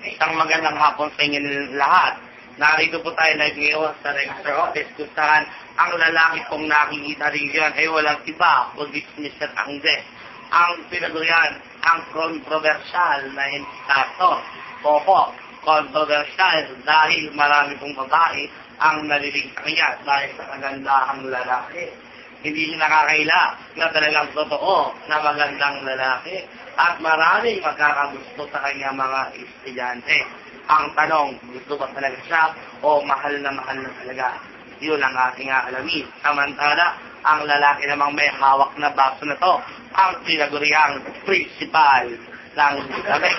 Isang magandang hapon sa inyo lahat. Narito po tayo live ngayon sa Register Office kung saan ang lalaki pong nakikita rin yan ay walang iba kundi si Mr. Angde. Ang pinagurian, ang controversial na indikator. Opo, controversial dahil marami pong babae ang nalilig sa kanya dahil sa kagandahang lalaki. Hindi niya nakakaila na talagang totoo na magandang lalaki at maraming magkakagusto sa kanya mga estudyante. Ang tanong, gusto ba talaga siya o mahal na talaga? Yun ang ating alamin. Samantala, ang lalaki namang may hawak na baso na to, ang tinaguriang principal ng sabi.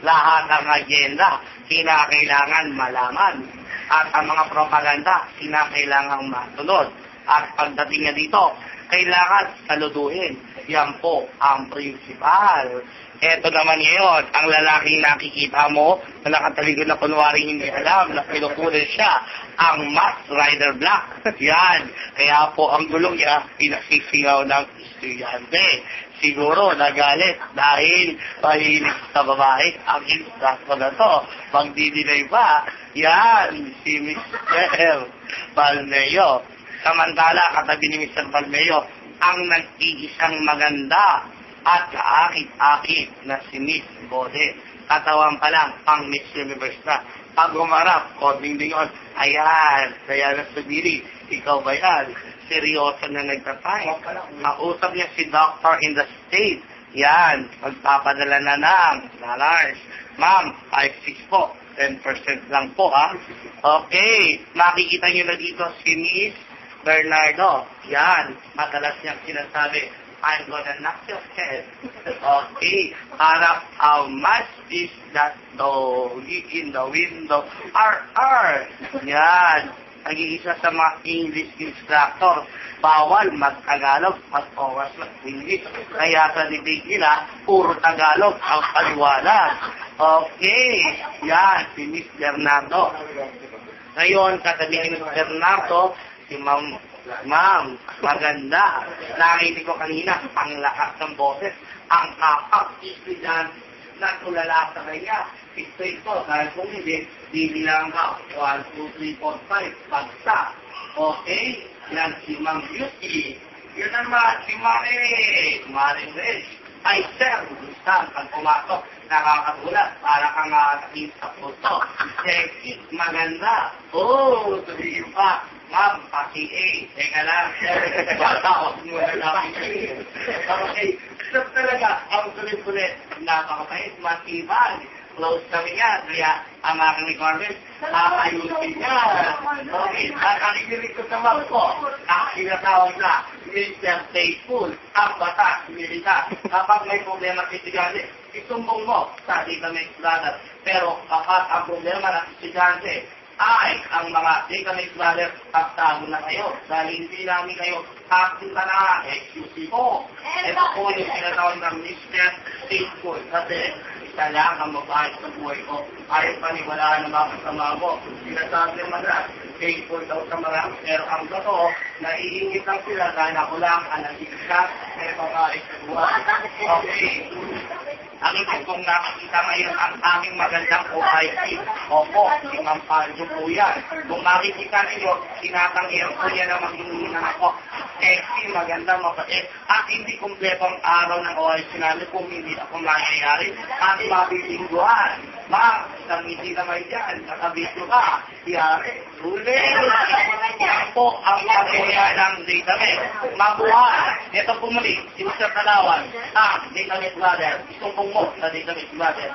Lahat ng agenda, kinakailangan malaman. At ang mga propaganda, kinakailangan masunod. At pagdating niya dito, kailangan saluduhin. Yan po ang principal. Ito naman ngayon, ang lalaking nakikita mo na nakataligod na kunwari hindi alam na pinukunin siya, ang Masked Rider Black. Yan. Kaya po ang gulong niya, pinagsisigaw ng estudyante. Siguro nagalit dahil mahilig sa babae ang instructor na to. Magdidinay pa, yan, si Mr. Palmeo. Samantala, katabi ni Mr. Palmeo, ang nag-iisang maganda at kaakit-akit na si Miss Bode. Katawan pa lang ang Miss Universe na. Pag umarap, konting dingon, ayan, kaya nasubili, ikaw ba yan? Seryoso na nagtatay. Mausap niya si Doctor in the State. Yan, magpapadala na ng dollars. Ma'am, 5-6 po. 10% lang po, ha? Okay, makikita niyo na dito si Miss Bernardo. Yan, madalas niyang sinasabi, I'm gonna knock your head. Okay, harap, how much is that doggy in the window? Yan, nag-iisa sa mga English instructor, bawal mag-Tagalog at oras mag-English. Kaya sa debate nila, puro Tagalog ang paliwanag. Okay, yan, si Miss Bernardo. Ngayon, katabi ni Miss Bernardo, si Ma'am, maganda. Nakita ko kanina, ang lakas ng boses, ang kapag-estudyante na tulala sa kanya. Straight ko, dahil kung hindi, bibilang ka, 1, 2, 3, 4, 5, pagsa. Okay? Yan si Ma'am Beauty. Yun naman, si Maring Rich. Ay, sir, gusta, pag pumasok, nakakagulat, para kang nakakin sa puso. Sexy, maganda. Oh, sabihin pa, Ma'am, paki-A. Teka lang. Bata, huwag mo na lang. Okay. So talaga, ang sulit-sulit, napakapait, matibag. Close kami yan. Kaya, ang aking requirement, ayusin niya. Okay. At ang inilig ko sa ma'am ko, ang sinatawag na, Mr. Faithful, ang bata, milita. Kapag may problema sa estudyante, isumbong mo sa data mix brother. Pero kapag ang problema ng estudyante, ay, ang mga database brother, pagtago na kayo. Dahil hindi namin kayo kapunta na, excuse po. Ito po yung sinatawag ng Mr. Faithful. Kasi, isa lang ang mabahay sa buhay ko. Ayaw paniwalaan ng mga kasama mo. Sinasabi naman na, faithful daw sa marami. Pero ang totoo, naiingit lang sila dahil ako lang ang nag-iisa. Ito ka, sa buhay. Okay. Ang ibig kong nakikita ngayon ang aming magandang OIC. Opo, si Ma'am Paljo po yan. Kung makikita ninyo, sinatanggihan ko yan na maghihingi ng ako. Sexy, maganda, mabait. At hindi kumpletong araw ng OIC namin kung hindi ako mangyayari at mabibingguhan. Ma'am, hindi naman yan. Nakabito ka. Yari. Ulit. Yan po ang pagkuya ng database. Mabuhan. Ito po muli, si Mr. Talawan. Database brother. Isumpong mo sa database brother.